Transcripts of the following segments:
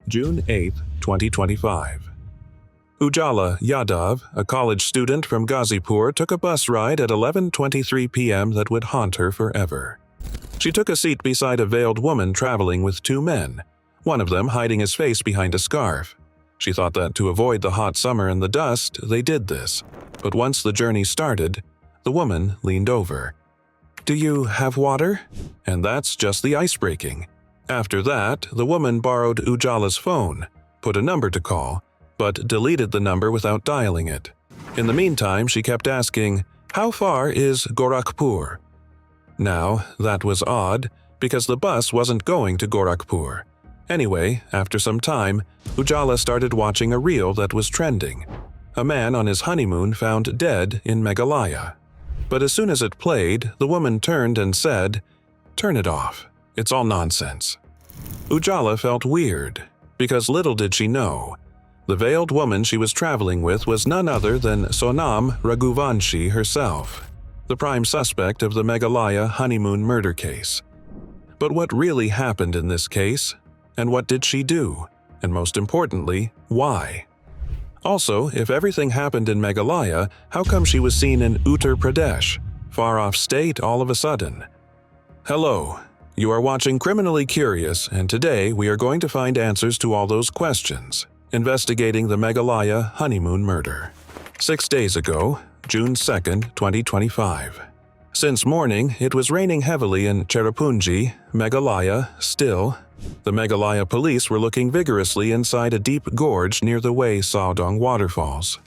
June 8, 2025. Ujala Yadav, a college student from Ghazipur, took a bus ride at 11:23 p.m. that would haunt her forever. She took a seat beside a veiled woman traveling with two men, one of them hiding his face behind a scarf. She thought that to avoid the hot summer and the dust, they did this. But once the journey started, the woman leaned over. "Do you have water?" And that's just the ice breaking. After that, the woman borrowed Ujala's phone, put a number to call, but deleted the number without dialing it. In the meantime, she kept asking, "How far is Gorakhpur?" Now, that was odd, because the bus wasn't going to Gorakhpur. Anyway, after some time, Ujala started watching a reel that was trending. A man on his honeymoon found dead in Meghalaya. But as soon as it played, the woman turned and said, "Turn it off. It's all nonsense." Ujala felt weird, because little did she know, the veiled woman she was traveling with was none other than Sonam Raghuvanshi herself, the prime suspect of the Meghalaya honeymoon murder case. But what really happened in this case? And what did she do? And most importantly, why? Also, if everything happened in Meghalaya, how come she was seen in Uttar Pradesh, far-off state all of a sudden? Hello, you are watching Criminally Curious, and today we are going to find answers to all those questions, investigating the Meghalaya honeymoon murder. 6 days ago, June 2nd, 2025. Since morning, it was raining heavily in Cherrapunji, Meghalaya, still. The Meghalaya police were looking vigorously inside a deep gorge near the Way Saodong waterfalls.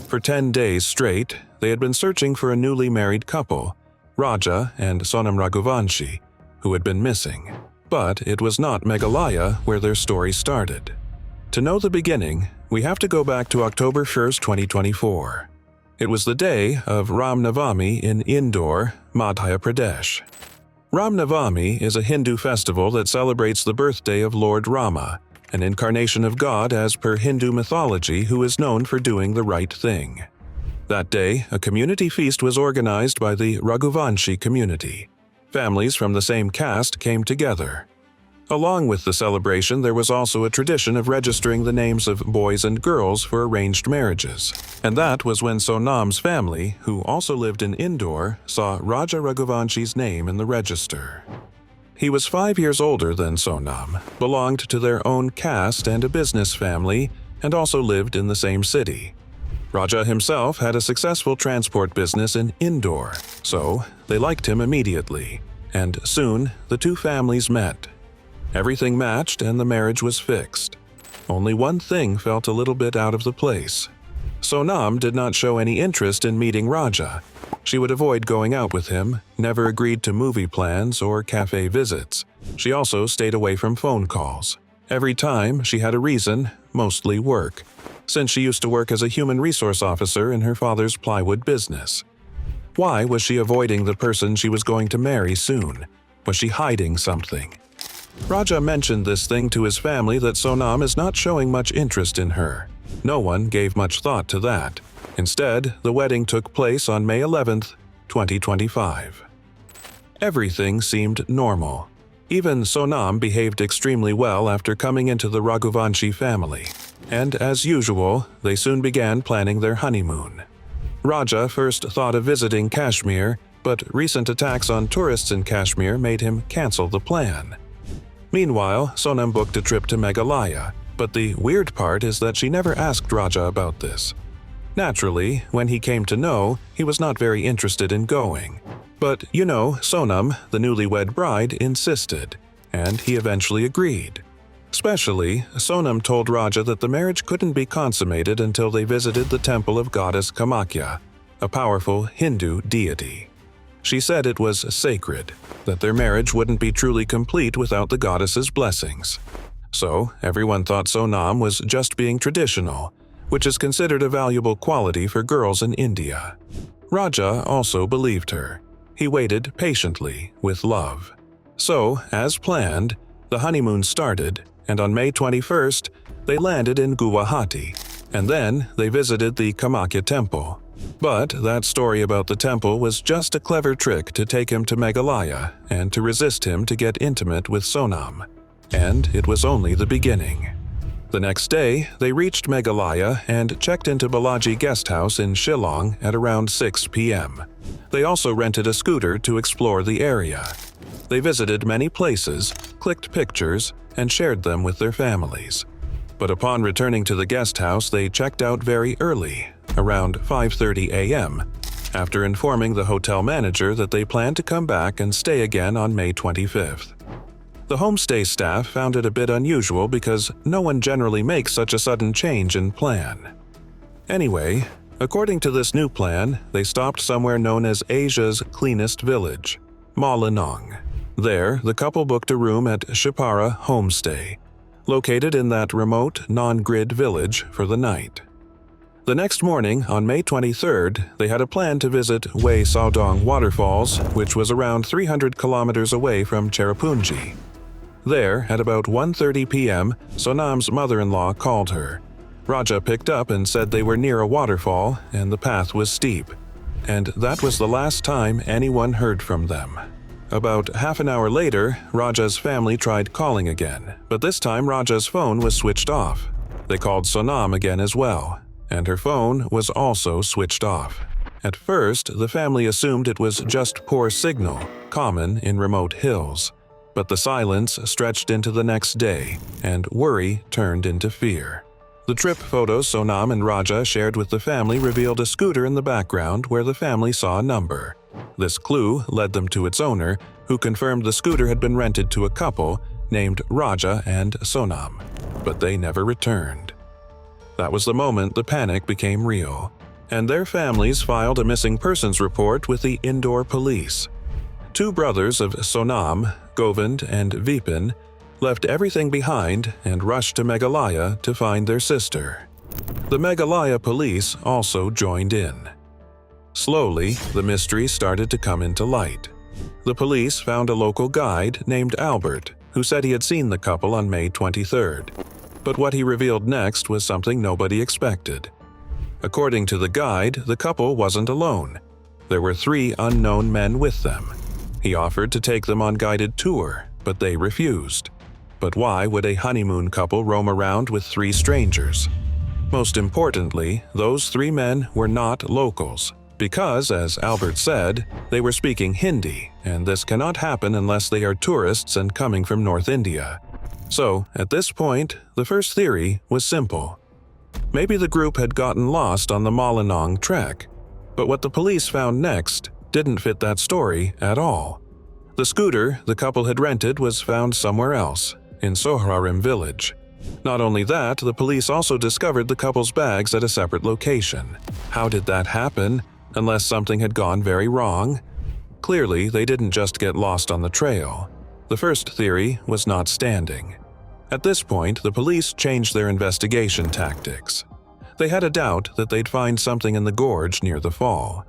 For 10 days straight, they had been searching for a newly married couple, Raja and Sonam Raghuvanshi, who had been missing. But it was not Meghalaya where their story started. To know the beginning, we have to go back to October 1st, 2024. It was the day of Ram Navami in Indore, Madhya Pradesh. Ram Navami is a Hindu festival that celebrates the birthday of Lord Rama, an incarnation of God as per Hindu mythology who is known for doing the right thing. That day, a community feast was organized by the Raghuvanshi community. Families from the same caste came together. Along with the celebration, there was also a tradition of registering the names of boys and girls for arranged marriages. And that was when Sonam's family, who also lived in Indore, saw Raja Raghuvanshi's name in the register. He was 5 years older than Sonam, belonged to their own caste and a business family, and also lived in the same city. Raja himself had a successful transport business in Indore, so they liked him immediately. And soon, the two families met. Everything matched and the marriage was fixed. Only one thing felt a little bit out of the place. Sonam did not show any interest in meeting Raja. She would avoid going out with him, never agreed to movie plans or cafe visits. She also stayed away from phone calls. Every time, she had a reason, mostly work, since she used to work as a human resource officer in her father's plywood business. Why was she avoiding the person she was going to marry soon? Was she hiding something? Raja mentioned this thing to his family that Sonam is not showing much interest in her. No one gave much thought to that. Instead, the wedding took place on May 11th, 2025. Everything seemed normal. Even Sonam behaved extremely well after coming into the Raghuvanshi family. And as usual, they soon began planning their honeymoon. Raja first thought of visiting Kashmir, but recent attacks on tourists in Kashmir made him cancel the plan. Meanwhile, Sonam booked a trip to Meghalaya, but the weird part is that she never asked Raja about this. Naturally, when he came to know, he was not very interested in going. But, Sonam, the newlywed bride, insisted, and he eventually agreed. Especially, Sonam told Raja that the marriage couldn't be consummated until they visited the temple of goddess Kamakya, a powerful Hindu deity. She said it was sacred, that their marriage wouldn't be truly complete without the goddess's blessings. So, everyone thought Sonam was just being traditional, which is considered a valuable quality for girls in India. Raja also believed her. He waited patiently, with love. So, as planned, the honeymoon started, and on May 21st, they landed in Guwahati, and then they visited the Kamakya temple. But that story about the temple was just a clever trick to take him to Meghalaya and to resist him to get intimate with Sonam. And it was only the beginning. The next day, they reached Meghalaya and checked into Balaji Guest House in Shillong at around 6 p.m. They also rented a scooter to explore the area. They visited many places, clicked pictures, and shared them with their families. But upon returning to the guest house, they checked out very early, around 5:30 a.m., after informing the hotel manager that they planned to come back and stay again on May 25th. The homestay staff found it a bit unusual because no one generally makes such a sudden change in plan. Anyway, according to this new plan, they stopped somewhere known as Asia's cleanest village, Malinong. There, the couple booked a room at Shipara Homestay, located in that remote, non-grid village, for the night. The next morning, on May 23rd, they had a plan to visit Wei Saodong Waterfalls, which was around 300 kilometers away from Cherrapunji. There, at about 1:30 p.m., Sonam's mother-in-law called her. Raja picked up and said they were near a waterfall and the path was steep. And that was the last time anyone heard from them. About half an hour later, Raja's family tried calling again, but this time Raja's phone was switched off. They called Sonam again as well, and her phone was also switched off. At first, the family assumed it was just poor signal, common in remote hills. But the silence stretched into the next day, and worry turned into fear. The trip photos Sonam and Raja shared with the family revealed a scooter in the background where the family saw a number. This clue led them to its owner, who confirmed the scooter had been rented to a couple named Raja and Sonam, but they never returned. That was the moment the panic became real, and their families filed a missing persons report with the Indore police. Two brothers of Sonam, Govind and Vipin, left everything behind and rushed to Meghalaya to find their sister. The Meghalaya police also joined in. Slowly, the mystery started to come into light. The police found a local guide named Albert, who said he had seen the couple on May 23rd. But what he revealed next was something nobody expected. According to the guide, the couple wasn't alone. There were 3 unknown men with them. He offered to take them on guided tour, but they refused. But why would a honeymoon couple roam around with 3 strangers? Most importantly, those 3 men were not locals, because, as Albert said, they were speaking Hindi, and this cannot happen unless they are tourists and coming from North India. So, at this point, the first theory was simple. Maybe the group had gotten lost on the Malinong trek, but what the police found next didn't fit that story at all. The scooter the couple had rented was found somewhere else, in Sohrarim village. Not only that, the police also discovered the couple's bags at a separate location. How did that happen, unless something had gone very wrong? Clearly, they didn't just get lost on the trail. The first theory was not standing. At this point, the police changed their investigation tactics. They had a doubt that they'd find something in the gorge near the fall.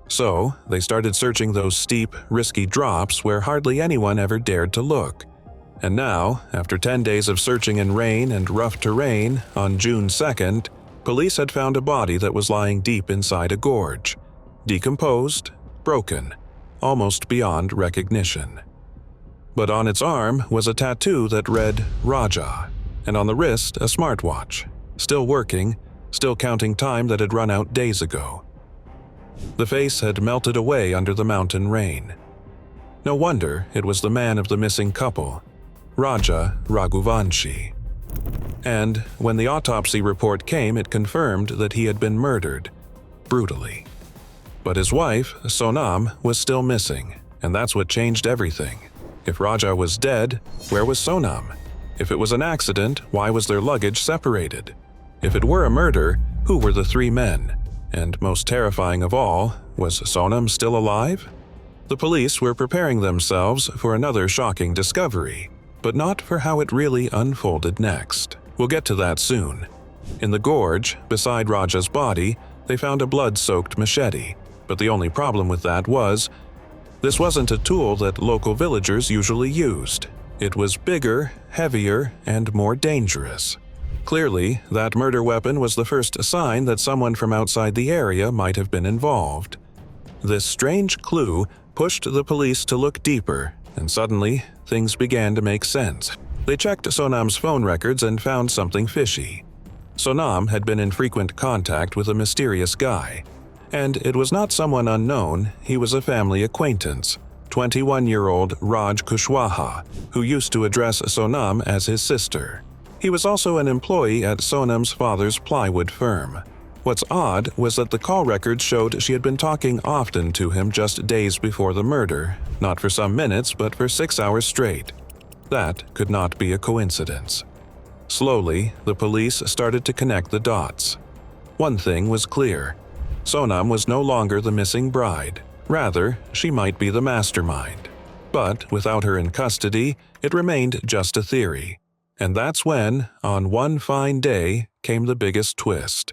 So, they started searching those steep, risky drops where hardly anyone ever dared to look. And now, after 10 days of searching in rain and rough terrain, on June 2nd, police had found a body that was lying deep inside a gorge. Decomposed, broken, almost beyond recognition. But on its arm was a tattoo that read Raja, and on the wrist a smartwatch, still working, still counting time that had run out days ago. The face had melted away under the mountain rain. No wonder it was the man of the missing couple, Raja Raghuvanshi. And when the autopsy report came, it confirmed that he had been murdered, brutally. But his wife, Sonam, was still missing, and that's what changed everything. If Raja was dead, where was Sonam? If it was an accident, why was their luggage separated? If it were a murder, who were the 3 men? And most terrifying of all, was Sonam still alive? The police were preparing themselves for another shocking discovery, but not for how it really unfolded next. We'll get to that soon. In the gorge, beside Raja's body, they found a blood-soaked machete, but the only problem with that was, this wasn't a tool that local villagers usually used. It was bigger, heavier, and more dangerous. Clearly, that murder weapon was the first sign that someone from outside the area might have been involved. This strange clue pushed the police to look deeper, and suddenly, things began to make sense. They checked Sonam's phone records and found something fishy. Sonam had been in frequent contact with a mysterious guy, and it was not someone unknown, he was a family acquaintance, 21-year-old Raj Kushwaha, who used to address Sonam as his sister. He was also an employee at Sonam's father's plywood firm. What's odd was that the call records showed she had been talking often to him just days before the murder, not for some minutes but for 6 hours straight. That could not be a coincidence. Slowly, the police started to connect the dots. One thing was clear. Sonam was no longer the missing bride. Rather, she might be the mastermind. But without her in custody, it remained just a theory. And that's when, on one fine day, came the biggest twist.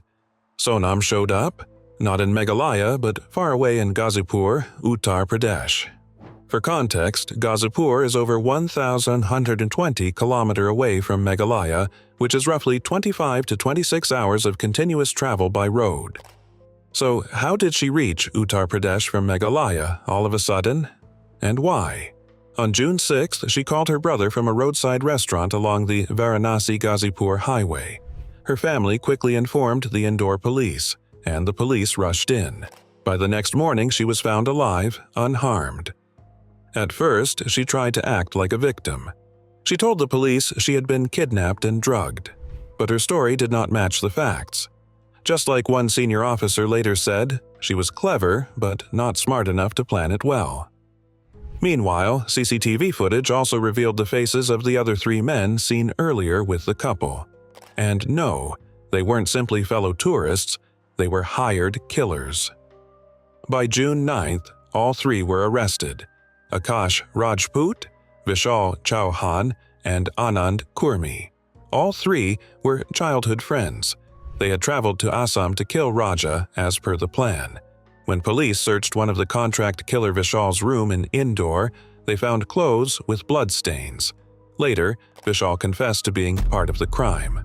Sonam showed up, not in Meghalaya but far away in Ghazipur, Uttar Pradesh. For context, Ghazipur is over 1,120 km away from Meghalaya, which is roughly 25 to 26 hours of continuous travel by road. So how did she reach Uttar Pradesh from Meghalaya all of a sudden? And why? On June 6th, she called her brother from a roadside restaurant along the Varanasi-Ghazipur highway. Her family quickly informed the Indore police, and the police rushed in. By the next morning, she was found alive, unharmed. At first, she tried to act like a victim. She told the police she had been kidnapped and drugged. But her story did not match the facts. Just like one senior officer later said, she was clever, but not smart enough to plan it well. Meanwhile, CCTV footage also revealed the faces of the other 3 men seen earlier with the couple. And no, they weren't simply fellow tourists, they were hired killers. By June 9th, all 3 were arrested. Akash Rajput, Vishal Chauhan, and Anand Kurmi. All 3 were childhood friends. They had traveled to Assam to kill Raja as per the plan. When police searched one of the contract killer Vishal's room in Indore, they found clothes with bloodstains. Later, Vishal confessed to being part of the crime.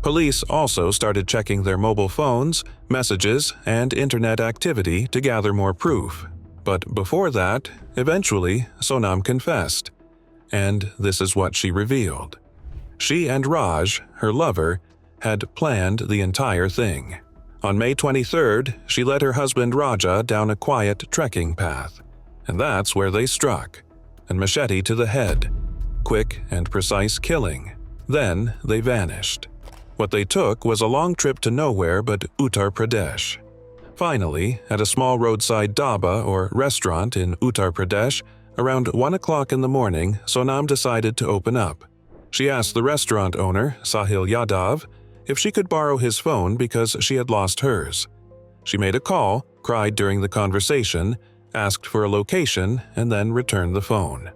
Police also started checking their mobile phones, messages, and internet activity to gather more proof. But before that, eventually, Sonam confessed. And this is what she revealed. She and Raj, her lover, had planned the entire thing. On May 23rd, she led her husband Raja down a quiet trekking path. And that's where they struck. A machete to the head. Quick and precise killing. Then they vanished. What they took was a long trip to nowhere but Uttar Pradesh. Finally, at a small roadside dhaba or restaurant in Uttar Pradesh, around 1 o'clock in the morning, Sonam decided to open up. She asked the restaurant owner, Sahil Yadav, if she could borrow his phone because she had lost hers. She made a call, cried during the conversation, asked for a location, and then returned the phone.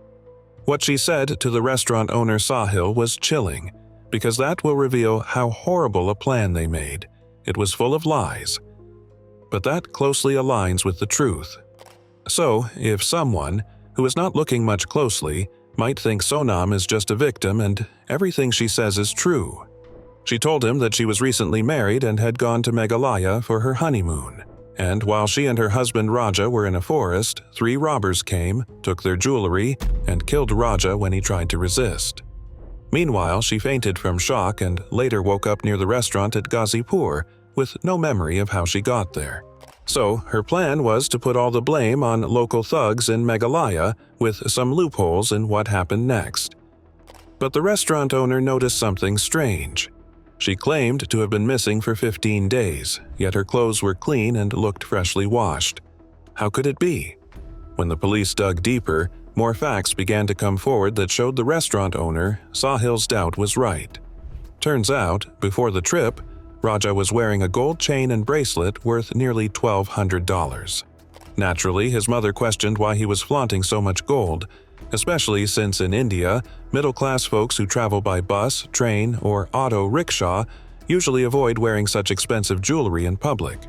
What she said to the restaurant owner Sahil was chilling, because that will reveal how horrible a plan they made. It was full of lies. But that closely aligns with the truth. So, if someone, who is not looking much closely, might think Sonam is just a victim and everything she says is true. She told him that she was recently married and had gone to Meghalaya for her honeymoon. And while she and her husband Raja were in a forest, 3 robbers came, took their jewelry, and killed Raja when he tried to resist. Meanwhile, she fainted from shock and later woke up near the restaurant at Ghazipur, with no memory of how she got there. So, her plan was to put all the blame on local thugs in Meghalaya, with some loopholes in what happened next. But the restaurant owner noticed something strange. She claimed to have been missing for 15 days, yet her clothes were clean and looked freshly washed. How could it be? When the police dug deeper, more facts began to come forward that showed the restaurant owner Sahil's doubt was right. Turns out, before the trip, Raja was wearing a gold chain and bracelet worth nearly $1,200. Naturally, his mother questioned why he was flaunting so much gold, especially since in India, middle-class folks who travel by bus, train, or auto rickshaw usually avoid wearing such expensive jewelry in public.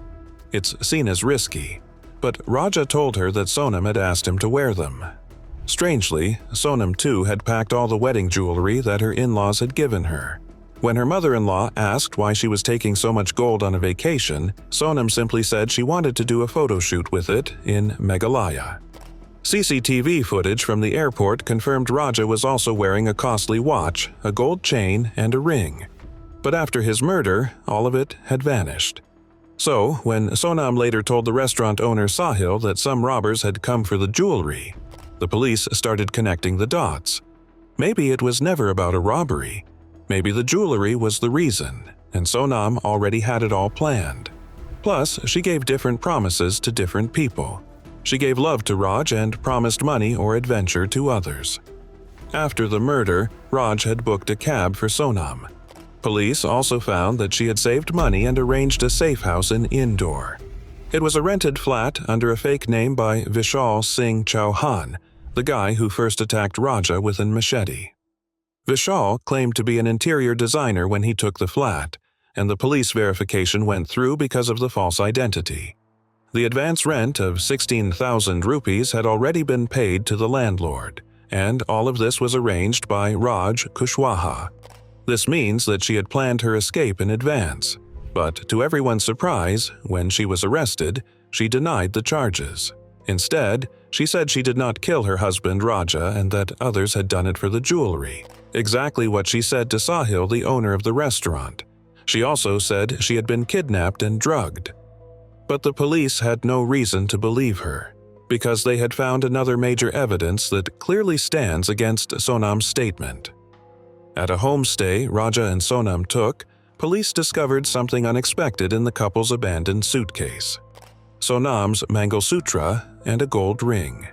It's seen as risky. But Raja told her that Sonam had asked him to wear them. Strangely, Sonam too had packed all the wedding jewelry that her in-laws had given her. When her mother-in-law asked why she was taking so much gold on a vacation, Sonam simply said she wanted to do a photo shoot with it in Meghalaya. CCTV footage from the airport confirmed Raja was also wearing a costly watch, a gold chain, and a ring. But after his murder, all of it had vanished. So, when Sonam later told the restaurant owner Sahil that some robbers had come for the jewelry, the police started connecting the dots. Maybe it was never about a robbery. Maybe the jewelry was the reason, and Sonam already had it all planned. Plus, she gave different promises to different people. She gave love to Raj and promised money or adventure to others. After the murder, Raj had booked a cab for Sonam. Police also found that she had saved money and arranged a safe house in Indore. It was a rented flat under a fake name by Vishal Singh Chauhan, the guy who first attacked Raja with a machete. Vishal claimed to be an interior designer when he took the flat, and the police verification went through because of the false identity. The advance rent of 16,000 rupees had already been paid to the landlord, and all of this was arranged by Raj Kushwaha. This means that she had planned her escape in advance, but to everyone's surprise, when she was arrested, she denied the charges. Instead, she said she did not kill her husband Raja and that others had done it for the jewelry, exactly what she said to Sahil, the owner of the restaurant. She also said she had been kidnapped and drugged. But the police had no reason to believe her, because they had found another major evidence that clearly stands against Sonam's statement. At a homestay Raja and Sonam took, police discovered something unexpected in the couple's abandoned suitcase: Sonam's Mangalsutra and a gold ring.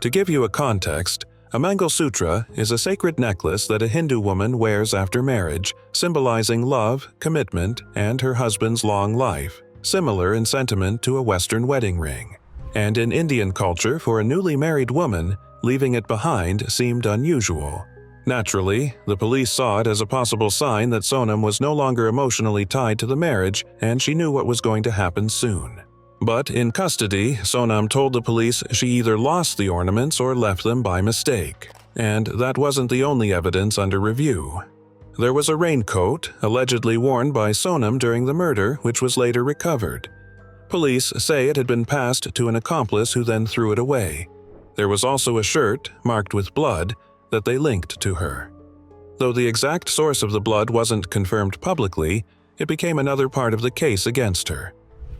To give you a context, a Mangalsutra is a sacred necklace that a Hindu woman wears after marriage, symbolizing love, commitment, and her husband's long life, similar in sentiment to a Western wedding ring. And in Indian culture, for a newly married woman, leaving it behind seemed unusual. Naturally, the police saw it as a possible sign that Sonam was no longer emotionally tied to the marriage and she knew what was going to happen soon. But in custody, Sonam told the police she either lost the ornaments or left them by mistake. And that wasn't the only evidence under review. There was a raincoat, allegedly worn by Sonam during the murder, which was later recovered. Police say it had been passed to an accomplice who then threw it away. There was also a shirt, marked with blood, that they linked to her. Though the exact source of the blood wasn't confirmed publicly, it became another part of the case against her.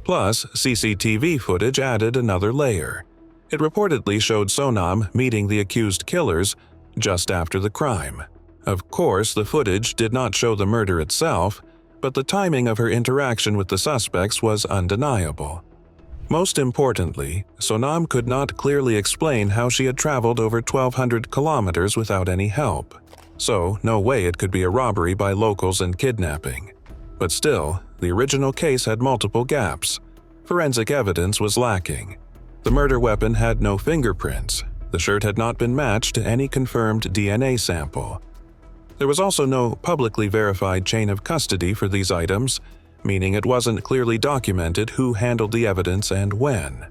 Plus, CCTV footage added another layer. It reportedly showed Sonam meeting the accused killers just after the crime. Of course, the footage did not show the murder itself, but the timing of her interaction with the suspects was undeniable. Most importantly, Sonam could not clearly explain how she had traveled over 1,200 kilometers without any help. So, no way it could be a robbery by locals and kidnapping. But still, the original case had multiple gaps. Forensic evidence was lacking. The murder weapon had no fingerprints. The shirt had not been matched to any confirmed DNA sample. There was also no publicly verified chain of custody for these items, meaning it wasn't clearly documented who handled the evidence and when.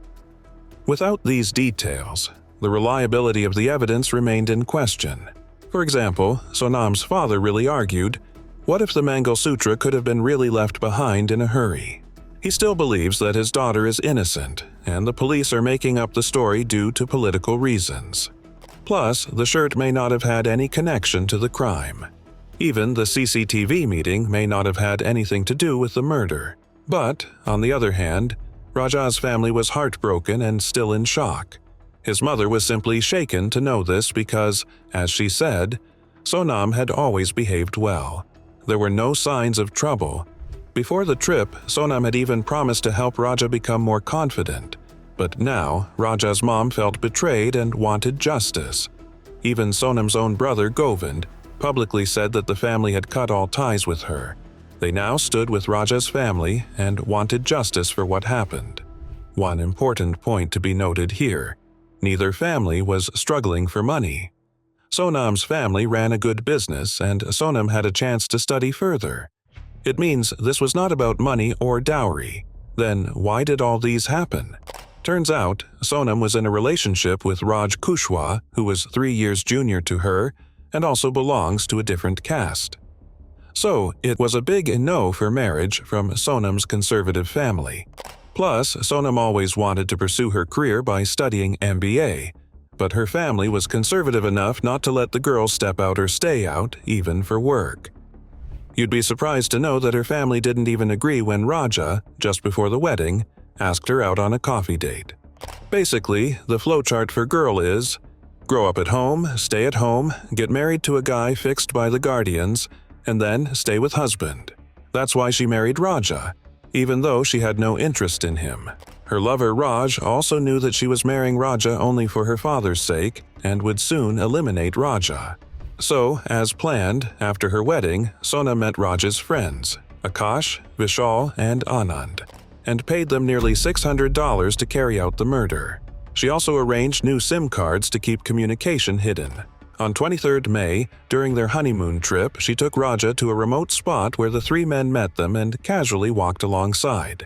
Without these details, the reliability of the evidence remained in question. For example, Sonam's father really argued, what if the Mangalsutra could have been really left behind in a hurry? He still believes that his daughter is innocent, and the police are making up the story due to political reasons. Plus, the shirt may not have had any connection to the crime. Even the CCTV meeting may not have had anything to do with the murder. But, on the other hand, Raja's family was heartbroken and still in shock. His mother was simply shaken to know this because, as she said, Sonam had always behaved well. There were no signs of trouble. Before the trip, Sonam had even promised to help Raja become more confident. But now, Raja's mom felt betrayed and wanted justice. Even Sonam's own brother, Govind, publicly said that the family had cut all ties with her. They now stood with Raja's family and wanted justice for what happened. One important point to be noted here: neither family was struggling for money. Sonam's family ran a good business and Sonam had a chance to study further. It means this was not about money or dowry. Then why did all these happen? Turns out, Sonam was in a relationship with Raj Kushwaha, who was 3 years junior to her and also belongs to a different caste. So, it was a big no for marriage from Sonam's conservative family. Plus, Sonam always wanted to pursue her career by studying MBA, but her family was conservative enough not to let the girl step out or stay out, even for work. You'd be surprised to know that her family didn't even agree when Raja, just before the wedding, asked her out on a coffee date. Basically, the flowchart for girl is: grow up at home, stay at home, get married to a guy fixed by the guardians, and then stay with husband. That's why she married Raja, even though she had no interest in him. Her lover Raj also knew that she was marrying Raja only for her father's sake and would soon eliminate Raja. So, as planned, after her wedding, Sona met Raj's friends, Akash, Vishal, and Anand, and paid them nearly $600 to carry out the murder. She also arranged new SIM cards to keep communication hidden. On 23rd May, during their honeymoon trip, she took Raja to a remote spot where the three men met them and casually walked alongside.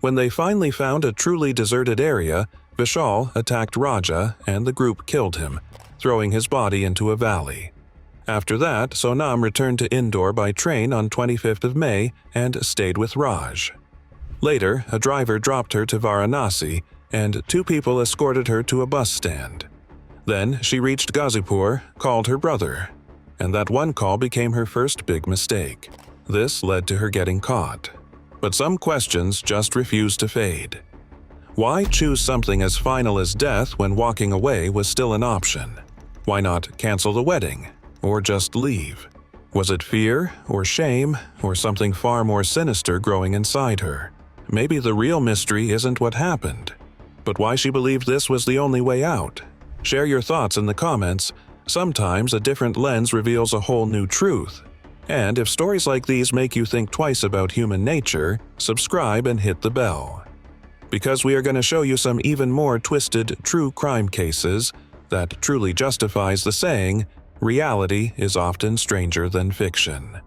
When they finally found a truly deserted area, Vishal attacked Raja and the group killed him, throwing his body into a valley. After that, Sonam returned to Indore by train on 25th of May and stayed with Raj. Later, a driver dropped her to Varanasi, and two people escorted her to a bus stand. Then she reached Ghazipur, called her brother, and that one call became her first big mistake. This led to her getting caught. But some questions just refused to fade. Why choose something as final as death when walking away was still an option? Why not cancel the wedding, or just leave? Was it fear, or shame, or something far more sinister growing inside her? Maybe the real mystery isn't what happened, but why she believed this was the only way out. Share your thoughts in the comments. Sometimes a different lens reveals a whole new truth. And if stories like these make you think twice about human nature, subscribe and hit the bell. Because we are going to show you some even more twisted true crime cases that truly justifies the saying, reality is often stranger than fiction.